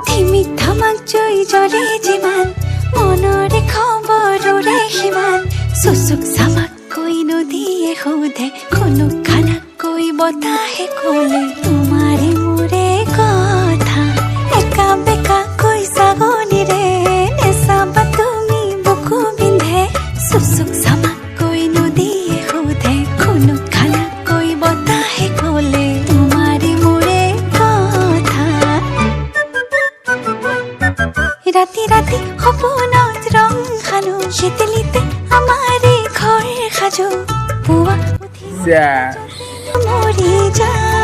ধিমি ধমক জয় জলে যিমান মনৰে খবৰৰে সিমান চুচুক চামাক কৈ নদীয়ে সোধে খুনুক খানাক কৈ বতাহে ক'লে তোমাৰে মোৰে কথা একা বেকা কৈ ছাগলীৰে নেচাবা তুমি বুকু বিন্ধে চুচুক চামাক কৈ নদীয়ে সোধে খুনুক খানাক কৈ বতাহে ক'লে তোমাৰে মোৰে কথা ৰাতি ৰাতি সপোনত ৰং খালো শীতলিতে আমাৰে ঘৰ সাজো পুৱা মৰি যায়